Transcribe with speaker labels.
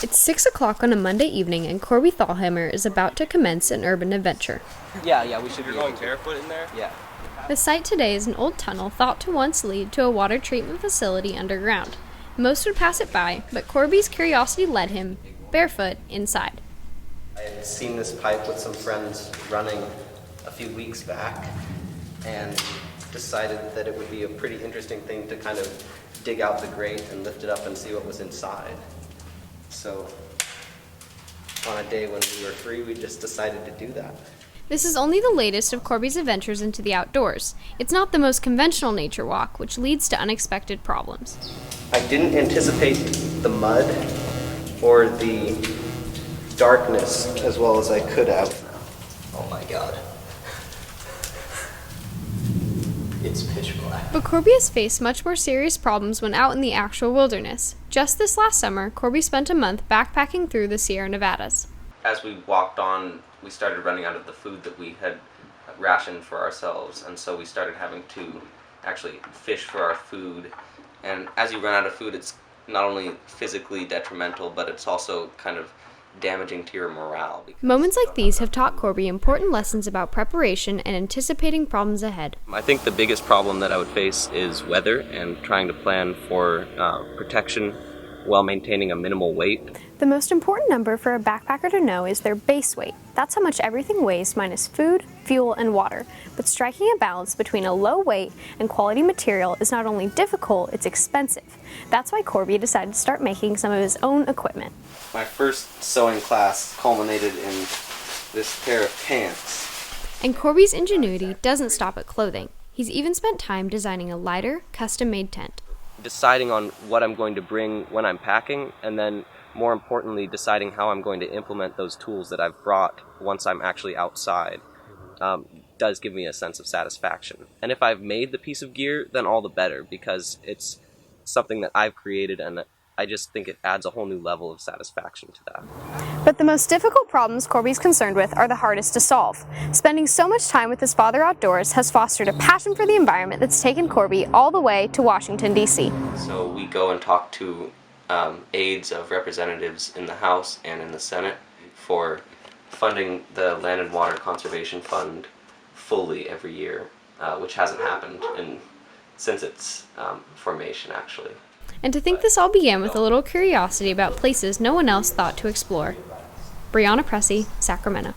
Speaker 1: It's 6 o'clock on a Monday evening, and Korbi Thallahammer is about to commence an urban adventure.
Speaker 2: Yeah, we should
Speaker 3: You're
Speaker 2: be
Speaker 3: going
Speaker 2: able to.
Speaker 3: barefoot in there?
Speaker 2: Yeah.
Speaker 1: The site today is an old tunnel thought to once lead to a water treatment facility underground. Most would pass it by, but Korbi's curiosity led him, barefoot, inside.
Speaker 4: I had seen this pipe with some friends running a few weeks back and decided that it would be a pretty interesting thing to kind of dig out the grate and lift it up and see what was inside. So on a day when we were free, we just decided to do that.
Speaker 1: This is only the latest of Korbi's adventures into the outdoors. It's not the most conventional nature walk, which leads to unexpected problems.
Speaker 4: I didn't anticipate the mud or the darkness as well as I could have.
Speaker 2: Oh my god. It's pitch black.
Speaker 1: But Korbi has faced much more serious problems when out in the actual wilderness. Just this last summer, Korbi spent a month backpacking through the Sierra Nevadas.
Speaker 5: As we walked on, we started running out of the food that we had rationed for ourselves, and so we started having to actually fish for our food. And as you run out of food, it's not only physically detrimental, but it's also kind of damaging to your morale.
Speaker 1: Moments like these have taught Korbi important lessons about preparation and anticipating problems ahead.
Speaker 5: I think the biggest problem that I would face is weather and trying to plan for protection while maintaining a minimal weight.
Speaker 1: The most important number for a backpacker to know is their base weight. That's how much everything weighs minus food, fuel, and water. But striking a balance between a low weight and quality material is not only difficult, it's expensive. That's why Korbi decided to start making some of his own equipment.
Speaker 4: My first sewing class culminated in this pair of pants.
Speaker 1: And Korbi's ingenuity doesn't stop at clothing. He's even spent time designing a lighter, custom-made tent.
Speaker 5: Deciding on what I'm going to bring when I'm packing, and then more importantly, deciding how I'm going to implement those tools that I've brought once I'm actually outside, does give me a sense of satisfaction. And if I've made the piece of gear, then all the better, because it's something that I've created, and I just think it adds a whole new level of satisfaction to that.
Speaker 1: But the most difficult problems Korbi's concerned with are the hardest to solve. Spending so much time with his father outdoors has fostered a passion for the environment that's taken Korbi all the way to Washington, D.C.
Speaker 5: So we go and talk to aides of representatives in the House and in the Senate for funding the Land and Water Conservation Fund fully every year, which hasn't happened since its formation, actually.
Speaker 1: And to think this all began with a little curiosity about places no one else thought to explore. Brianna, Pressey, Sacramento.